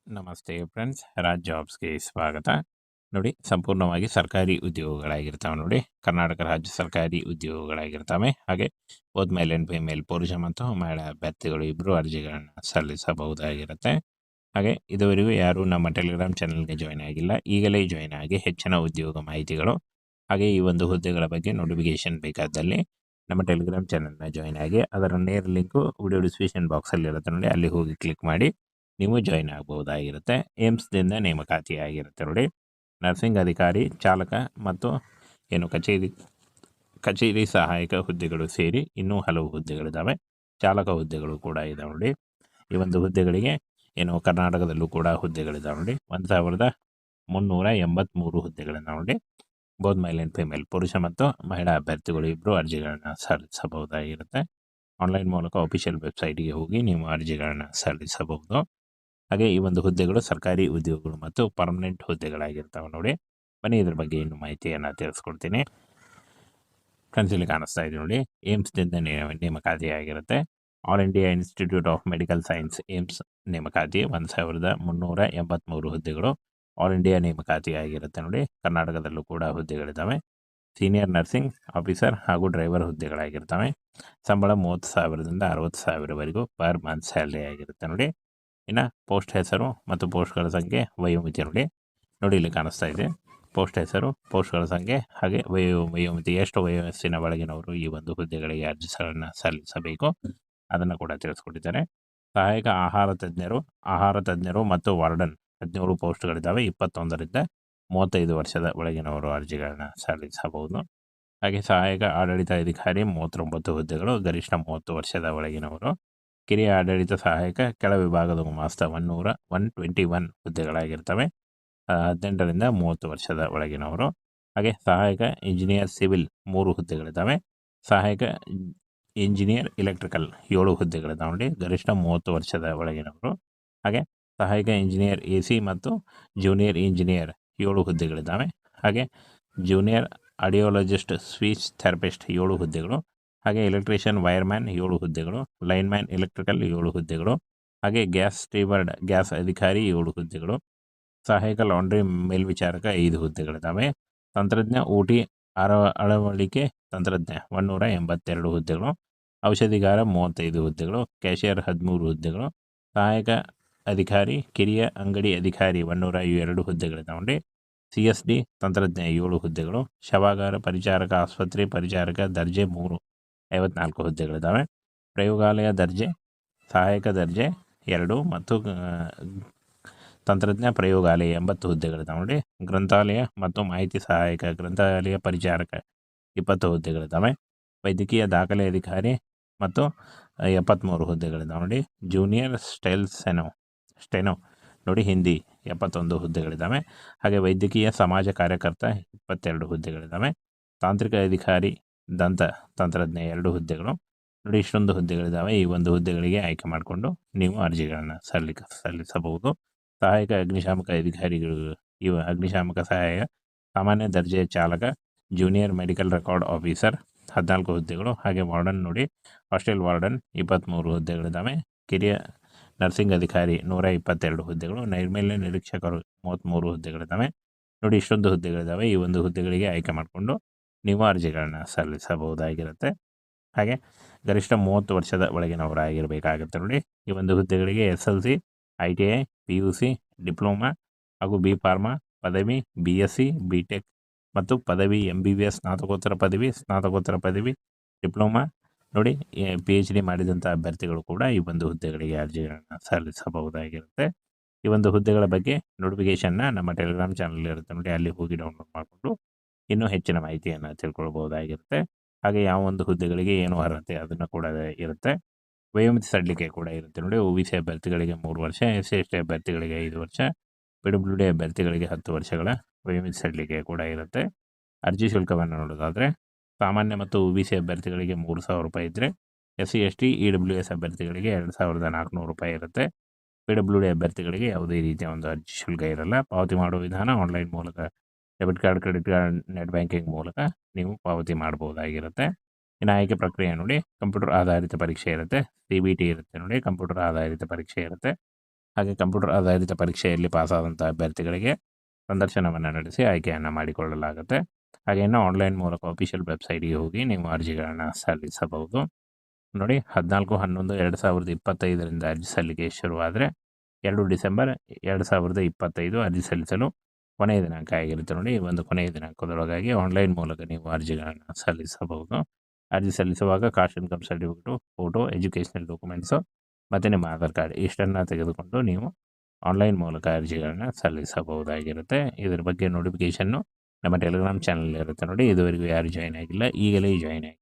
ನಮಸ್ತೆ ಫ್ರೆಂಡ್ಸ್, ರಾಜ್ ಜಾಬ್ಸ್ಗೆ ಸ್ವಾಗತ. ನೋಡಿ, ಸಂಪೂರ್ಣವಾಗಿ ಸರ್ಕಾರಿ ಉದ್ಯೋಗಗಳಾಗಿರ್ತವೆ. ನೋಡಿ, ಕರ್ನಾಟಕ ರಾಜ್ಯ ಸರ್ಕಾರಿ ಉದ್ಯೋಗಗಳಾಗಿರ್ತವೆ. ಹಾಗೆ ಬೋತ್ ಮೇಲ್ ಆ್ಯಂಡ್ ಫಿಮೇಲ್, ಪುರುಷ ಮತ್ತು ಮಹಿಳಾ ಅಭ್ಯರ್ಥಿಗಳು ಇಬ್ಬರು ಅರ್ಜಿಗಳನ್ನು ಸಲ್ಲಿಸಬಹುದಾಗಿರುತ್ತೆ. ಹಾಗೆ ಇದುವರೆಗೂ ಯಾರು ನಮ್ಮ ಟೆಲಿಗ್ರಾಮ್ ಚಾನಲ್ಗೆ ಜಾಯ್ನ್ ಆಗಿಲ್ಲ, ಈಗಲೇ ಜಾಯ್ನ್ ಆಗಿ ಹೆಚ್ಚಿನ ಉದ್ಯೋಗ ಮಾಹಿತಿಗಳು ಹಾಗೆ ಈ ಒಂದು ಹುದ್ದೆಗಳ ಬಗ್ಗೆ ನೋಟಿಫಿಕೇಶನ್ ಬೇಕಾದಲ್ಲಿ ನಮ್ಮ ಟೆಲಿಗ್ರಾಮ್ ಚಾನಲ್ನ ಜಾಯ್ನ್ ಆಗಿ ಅದರ ನೇರ ಲಿಂಕು ವಿಡಿಯೋ ಡಿಸ್ಕ್ರಿಪ್ಷನ್ ಬಾಕ್ಸಲ್ಲಿ ಇರುತ್ತೆ ನೋಡಿ, ಅಲ್ಲಿ ಹೋಗಿ ಕ್ಲಿಕ್ ಮಾಡಿ ನೀವು ಜಾಯ್ನ್ ಆಗ್ಬೋದಾಗಿರುತ್ತೆ. ಏಮ್ಸ್ದಿಂದ ನೇಮಕಾತಿ ಆಗಿರುತ್ತೆ ನೋಡಿ. ನರ್ಸಿಂಗ್ ಅಧಿಕಾರಿ, ಚಾಲಕ ಮತ್ತು ಏನು ಕಚೇರಿ ಸಹಾಯಕ ಹುದ್ದೆಗಳು ಸೇರಿ ಇನ್ನೂ ಹಲವು ಹುದ್ದೆಗಳಿದ್ದಾವೆ. ಚಾಲಕ ಹುದ್ದೆಗಳು ಕೂಡ ಇದಾವೆ ನೋಡಿ. ಈ ಒಂದು ಹುದ್ದೆಗಳಿಗೆ ಏನು ಕರ್ನಾಟಕದಲ್ಲೂ ಕೂಡ ಹುದ್ದೆಗಳಿದ್ದಾವೆ ನೋಡಿ. 1383 ಹುದ್ದೆಗಳಿದ್ದಾವೆ ನೋಡಿ. ಬೋತ್ ಮೇಲ್ ಆ್ಯಂಡ್ ಫಿಮೇಲ್, ಪುರುಷ ಮತ್ತು ಮಹಿಳಾ ಅಭ್ಯರ್ಥಿಗಳು ಇಬ್ಬರು ಅರ್ಜಿಗಳನ್ನು ಸಲ್ಲಿಸಬಹುದಾಗಿರುತ್ತೆ. ಆನ್ಲೈನ್ ಮೂಲಕ ಅಫಿಷಿಯಲ್ ವೆಬ್ಸೈಟ್ಗೆ ಹೋಗಿ ನೀವು ಅರ್ಜಿಗಳನ್ನು ಸಲ್ಲಿಸಬಹುದು. ಹಾಗೆ ಈ ಒಂದು ಹುದ್ದೆಗಳು ಸರ್ಕಾರಿ ಉದ್ಯೋಗಗಳು ಮತ್ತು ಪರ್ಮನೆಂಟ್ ಹುದ್ದೆಗಳಾಗಿರ್ತವೆ ನೋಡಿ. ಬನ್ನಿ ಇದ್ರ ಬಗ್ಗೆ ಇನ್ನು ಮಾಹಿತಿಯನ್ನು ತಿಳಿಸ್ಕೊಡ್ತೀನಿ. ಫ್ರೆಂಡ್ಸ್, ಇಲ್ಲಿ ಕಾಣಿಸ್ತಾ ಇದೆ ನೋಡಿ, ಏಮ್ಸ್ದಿಂದ ನೇಮಕಾತಿ ಆಗಿರುತ್ತೆ. All India Institute of Medical Science AIIMS ನೇಮಕಾತಿ 1383 ಹುದ್ದೆಗಳು ಆಲ್ ಇಂಡಿಯಾ ನೇಮಕಾತಿ ಆಗಿರುತ್ತೆ ನೋಡಿ. ಕರ್ನಾಟಕದಲ್ಲೂ ಕೂಡ ಹುದ್ದೆಗಳಿದ್ದಾವೆ. ಸೀನಿಯರ್ ನರ್ಸಿಂಗ್ ಆಫೀಸರ್ ಹಾಗೂ ಡ್ರೈವರ್ ಹುದ್ದೆಗಳಾಗಿರ್ತವೆ. ಸಂಬಳ 30,000ದಿಂದ 60,000ವರೆಗೂ ಪರ್ ಮಂತ್ ಸ್ಯಾಲ್ರಿ ಆಗಿರುತ್ತೆ ನೋಡಿ. ಇನ್ನು ಪೋಸ್ಟ್ ಹೆಸರು ಮತ್ತು ಪೋಸ್ಟ್ಗಳ ಸಂಖ್ಯೆ, ವಯೋಮಿತಿ ನೋಡಿ ಇಲ್ಲಿ ಕಾಣಿಸ್ತಾ ಇದೆ. ಪೋಸ್ಟ್ ಹೆಸರು, ಪೋಸ್ಟ್ಗಳ ಸಂಖ್ಯೆ ಹಾಗೆ ವಯೋಮಿತಿ, ಎಷ್ಟು ವಯಸ್ಸಿನ ಒಳಗಿನವರು ಈ ಒಂದು ಹುದ್ದೆಗಳಿಗೆ ಅರ್ಜಿಗಳನ್ನು ಸಲ್ಲಿಸಬೇಕು ಅದನ್ನು ಕೂಡ ತಿಳಿಸ್ಕೊಟ್ಟಿದ್ದಾರೆ. ಸಹಾಯಕ ಆಹಾರ ತಜ್ಞರು ಮತ್ತು ವಾರ್ಡನ್ 17 ಪೋಸ್ಟ್ಗಳಿದ್ದಾವೆ. 21ರಿಂದ 35 ವರ್ಷದ ಒಳಗಿನವರು ಅರ್ಜಿಗಳನ್ನು ಸಲ್ಲಿಸಬಹುದು. ಹಾಗೆ ಸಹಾಯಕ ಆಡಳಿತ ಅಧಿಕಾರಿ 39 ಹುದ್ದೆಗಳು, ಗರಿಷ್ಠ 30 ವರ್ಷದ ಒಳಗಿನವರು. ಕಿರಿಯ ಆಡಳಿತ ಸಹಾಯಕ ಕೆಳ ವಿಭಾಗದ ಗುಮಾಸ್ತ 121 ಹುದ್ದೆಗಳಾಗಿರ್ತವೆ. 18ರಿಂದ 30 ವರ್ಷದ ಒಳಗಿನವರು. ಹಾಗೆ ಸಹಾಯಕ ಇಂಜಿನಿಯರ್ ಸಿವಿಲ್ 3 ಹುದ್ದೆಗಳಿದ್ದಾವೆ. ಸಹಾಯಕ ಇಂಜಿನಿಯರ್ ಎಲೆಕ್ಟ್ರಿಕಲ್ 7 ಹುದ್ದೆಗಳಿದ್ದಾವೆ ನೋಡಿ. ಗರಿಷ್ಠ 30 ವರ್ಷದ ಒಳಗಿನವರು. ಹಾಗೆ ಸಹಾಯಕ ಇಂಜಿನಿಯರ್ AC ಮತ್ತು ಜೂನಿಯರ್ ಇಂಜಿನಿಯರ್ 7 ಹುದ್ದೆಗಳಿದ್ದಾವೆ. ಹಾಗೆ ಜೂನಿಯರ್ ಆಡಿಯೋಲಜಿಸ್ಟ್, ಸ್ಪೀಚ್ ಥೆರಪಿಸ್ಟ್ 7 ಹುದ್ದೆಗಳು. ಹಾಗೆ ಎಲೆಕ್ಟ್ರಿಷಿಯನ್ ವೈರ್ಮ್ಯಾನ್ 7 ಹುದ್ದೆಗಳು. ಲೈನ್ಮ್ಯಾನ್ ಎಲೆಕ್ಟ್ರಿಕಲ್ 7 ಹುದ್ದೆಗಳು. ಹಾಗೆ ಗ್ಯಾಸ್ ಸ್ಟೀವರ್ಡ್, ಗ್ಯಾಸ್ ಅಧಿಕಾರಿ 7 ಹುದ್ದೆಗಳು. ಸಹಾಯಕ ಲಾಂಡ್ರಿ ಮೇಲ್ವಿಚಾರಕ 5 ಹುದ್ದೆಗಳಿದ್ದಾವೆ. ತಂತ್ರಜ್ಞ OT ಅಳವಡಿಕೆ ತಂತ್ರಜ್ಞ 182 ಹುದ್ದೆಗಳು. ಔಷಧಿಗಾರ 35 ಹುದ್ದೆಗಳು. ಕ್ಯಾಷಿಯರ್ 13 ಹುದ್ದೆಗಳು. ಸಹಾಯಕ ಅಧಿಕಾರಿ, ಕಿರಿಯ ಅಂಗಡಿ ಅಧಿಕಾರಿ 102 ಹುದ್ದೆಗಳಿದ್ದಾವೆ. CSD ತಂತ್ರಜ್ಞ 7 ಹುದ್ದೆಗಳು. ಶವಾಗಾರ ಪರಿಚಾರಕ, ಆಸ್ಪತ್ರೆ ಪರಿಚಾರಕ ದರ್ಜೆ 3 54 ಹುದ್ದೆಗಳಿದ್ದಾವೆ. ಪ್ರಯೋಗಾಲಯ ದರ್ಜೆ, ಸಹಾಯಕ ದರ್ಜೆ 2 ಮತ್ತು ತಂತ್ರಜ್ಞ ಪ್ರಯೋಗಾಲಯ 80 ಹುದ್ದೆಗಳಿದ್ದಾವೆ ನೋಡಿ. ಗ್ರಂಥಾಲಯ ಮತ್ತು ಮಾಹಿತಿ ಸಹಾಯಕ, ಗ್ರಂಥಾಲಯ ಪರಿಚಾರಕ 20 ಹುದ್ದೆಗಳಿದ್ದಾವೆ. ವೈದ್ಯಕೀಯ ದಾಖಲೆ ಅಧಿಕಾರಿ ಮತ್ತು 73 ಹುದ್ದೆಗಳಿದ್ದಾವೆ ನೋಡಿ. ಜೂನಿಯರ್ ಸ್ಟೆನೋ ನೋಡಿ ಹಿಂದಿ 71 ಹುದ್ದೆಗಳಿದ್ದಾವೆ. ಹಾಗೆ ವೈದ್ಯಕೀಯ ಸಮಾಜ ಕಾರ್ಯಕರ್ತ 22 ಹುದ್ದೆಗಳಿದ್ದಾವೆ. ತಾಂತ್ರಿಕ ಅಧಿಕಾರಿ ದಂತ ತಂತ್ರಜ್ಞ 2 ಹುದ್ದೆಗಳು ನೋಡಿ. ಇಷ್ಟೊಂದು ಹುದ್ದೆಗಳಿದ್ದಾವೆ. ಈ ಒಂದು ಹುದ್ದೆಗಳಿಗೆ ಆಯ್ಕೆ ಮಾಡಿಕೊಂಡು ನೀವು ಅರ್ಜಿಗಳನ್ನು ಸಲ್ಲಿಸಬಹುದು. ಸಹಾಯಕ ಅಗ್ನಿಶಾಮಕ ಅಧಿಕಾರಿಗಳು, ಇವ ಅಗ್ನಿಶಾಮಕ ಸಹಾಯಕ, ಸಾಮಾನ್ಯ ದರ್ಜೆಯ ಚಾಲಕ, ಜೂನಿಯರ್ ಮೆಡಿಕಲ್ ರೆಕಾರ್ಡ್ ಆಫೀಸರ್ 14 ಹುದ್ದೆಗಳು. ಹಾಗೆ ವಾರ್ಡನ್ ನೋಡಿ, ಹಾಸ್ಟೆಲ್ ವಾರ್ಡನ್ 23 ಹುದ್ದೆಗಳಿದ್ದಾವೆ. ಕಿರಿಯ ನರ್ಸಿಂಗ್ ಅಧಿಕಾರಿ 122 ಹುದ್ದೆಗಳು. ನೈರ್ಮಲ್ಯ ನಿರೀಕ್ಷಕರು 33 ಹುದ್ದೆಗಳಿದ್ದಾವೆ ನೋಡಿ. ಇಷ್ಟೊಂದು ಹುದ್ದೆಗಳಿದ್ದಾವೆ. ಈ ಒಂದು ಹುದ್ದೆಗಳಿಗೆ ಆಯ್ಕೆ ಮಾಡಿಕೊಂಡು ನೀವು ಅರ್ಜಿಗಳನ್ನು ಸಲ್ಲಿಸಬಹುದಾಗಿರುತ್ತೆ. ಹಾಗೆ ಗರಿಷ್ಠ 30 ವರ್ಷದ ಒಳಗಿನವರಾಗಿರಬೇಕಾಗುತ್ತೆ ನೋಡಿ. ಈ ಒಂದು ಹುದ್ದೆಗಳಿಗೆ SLC, ITI, PUC, ಡಿಪ್ಲೊಮಾ ಹಾಗೂ B.Pharma ಪದವಿ, BSc, BTech ಮತ್ತು ಪದವಿ, MBBS ಸ್ನಾತಕೋತ್ತರ ಪದವಿ, ಡಿಪ್ಲೊಮಾ ನೋಡಿ, PhD ಮಾಡಿದಂಥ ಅಭ್ಯರ್ಥಿಗಳು ಕೂಡ ಈ ಒಂದು ಹುದ್ದೆಗಳಿಗೆ ಅರ್ಜಿಗಳನ್ನು ಸಲ್ಲಿಸಬಹುದಾಗಿರುತ್ತೆ. ಈ ಒಂದು ಹುದ್ದೆಗಳ ಬಗ್ಗೆ ನೋಟಿಫಿಕೇಷನ್ನ ನಮ್ಮ ಟೆಲಿಗ್ರಾಮ್ ಚಾನಲ್ ಇರುತ್ತೆ ನೋಡಿ, ಅಲ್ಲಿ ಹೋಗಿ ಡೌನ್ಲೋಡ್ ಮಾಡಿಕೊಂಡು ಇನ್ನೂ ಹೆಚ್ಚಿನ ಮಾಹಿತಿಯನ್ನು ತಿಳ್ಕೊಳ್ಬಹುದಾಗಿರುತ್ತೆ. ಹಾಗೆ ಯಾವ ಒಂದು ಹುದ್ದೆಗಳಿಗೆ ಏನು ಅರ್ಹತೆ ಅದನ್ನು ಕೂಡ ಇರುತ್ತೆ. ವಯೋಮಿತಿ ಸಡಿಲಿಕೆ ಕೂಡ ಇರುತ್ತೆ ನೋಡಿ. OBC ಅಭ್ಯರ್ಥಿಗಳಿಗೆ 3 ವರ್ಷ, SC/ST ಅಭ್ಯರ್ಥಿಗಳಿಗೆ 5 ವರ್ಷ, PWD ಅಭ್ಯರ್ಥಿಗಳಿಗೆ 10 ವರ್ಷಗಳ ವಯೋಮಿತಿ ಸಡಿಲಿಕೆ ಕೂಡ ಇರುತ್ತೆ. ಅರ್ಜಿ ಶುಲ್ಕವನ್ನು ನೋಡೋದಾದರೆ, ಸಾಮಾನ್ಯ ಮತ್ತು OBC ಅಭ್ಯರ್ಥಿಗಳಿಗೆ 3,000 ರೂಪಾಯಿ ಇದ್ದರೆ, SC/ST, EWS ಅಭ್ಯರ್ಥಿಗಳಿಗೆ 2,400 ರೂಪಾಯಿ ಇರುತ್ತೆ. PWD ಅಭ್ಯರ್ಥಿಗಳಿಗೆ ಯಾವುದೇ ರೀತಿಯ ಒಂದು ಅರ್ಜಿ ಶುಲ್ಕ ಇರಲ್ಲ. ಪಾವತಿ ಮಾಡುವ ವಿಧಾನ ಆನ್ಲೈನ್ ಮೂಲಕ, debit card, credit card, net banking ಮೂಲಕ ನೀವು ಪಾವತಿ ಮಾಡ್ಬೋದಾಗಿರುತ್ತೆ. ಇನ್ನು ಆಯ್ಕೆ ಪ್ರಕ್ರಿಯೆ ನೋಡಿ, ಕಂಪ್ಯೂಟರ್ ಆಧಾರಿತ ಪರೀಕ್ಷೆ ಇರುತ್ತೆ. CBT ಇರುತ್ತೆ ನೋಡಿ, ಕಂಪ್ಯೂಟರ್ ಆಧಾರಿತ ಪರೀಕ್ಷೆ ಇರುತ್ತೆ. ಹಾಗೆ ಕಂಪ್ಯೂಟರ್ ಆಧಾರಿತ ಪರೀಕ್ಷೆಯಲ್ಲಿ ಪಾಸಾದಂಥ ಅಭ್ಯರ್ಥಿಗಳಿಗೆ ಸಂದರ್ಶನವನ್ನು ನಡೆಸಿ ಆಯ್ಕೆಯನ್ನು ಮಾಡಿಕೊಳ್ಳಲಾಗುತ್ತೆ. ಹಾಗೆ ಇನ್ನು ಆನ್ಲೈನ್ ಮೂಲಕ ಅಫಿಷಿಯಲ್ ವೆಬ್ಸೈಟ್ಗೆ ಹೋಗಿ ನೀವು ಅರ್ಜಿಗಳನ್ನು ಸಲ್ಲಿಸಬಹುದು. ನೋಡಿ 14/11/2025 ಅರ್ಜಿ ಸಲ್ಲಿಕೆ ಶುರುವಾದರೆ 2 ಡಿಸೆಂಬರ್ 2025 ಅರ್ಜಿ ಸಲ್ಲಿಸಲು ಕೊನೆಯ ದಿನಾಂಕ ಆಗಿರುತ್ತೆ. ನೋಡಿ, ಈ ಒಂದು ಕೊನೆಯ ದಿನಾಂಕದೊಳಗಾಗಿ ಆನ್ಲೈನ್ ಮೂಲಕ ನೀವು ಅರ್ಜಿಗಳನ್ನು ಸಲ್ಲಿಸಬಹುದು. ಅರ್ಜಿ ಸಲ್ಲಿಸುವಾಗ caste income certificate, photo, educational documents ಮತ್ತು ನಿಮ್ಮ ಆಧಾರ್ ಕಾರ್ಡ್ ಇಷ್ಟನ್ನು ತೆಗೆದುಕೊಂಡು ನೀವು ಆನ್ಲೈನ್ ಮೂಲಕ ಅರ್ಜಿಗಳನ್ನು ಸಲ್ಲಿಸಬಹುದಾಗಿರುತ್ತೆ. ಇದರ ಬಗ್ಗೆ ನೋಟಿಫಿಕೇಷನ್ನು ನಮ್ಮ ಟೆಲಿಗ್ರಾಮ್ ಚಾನಲ್ ಇರುತ್ತೆ. ನೋಡಿ, ಇದುವರೆಗೂ ಯಾರು ಜಾಯ್ನ್ ಆಗಿಲ್ಲ, ಈಗಲೇ ಜಾಯ್ನ್ ಆಗಿ.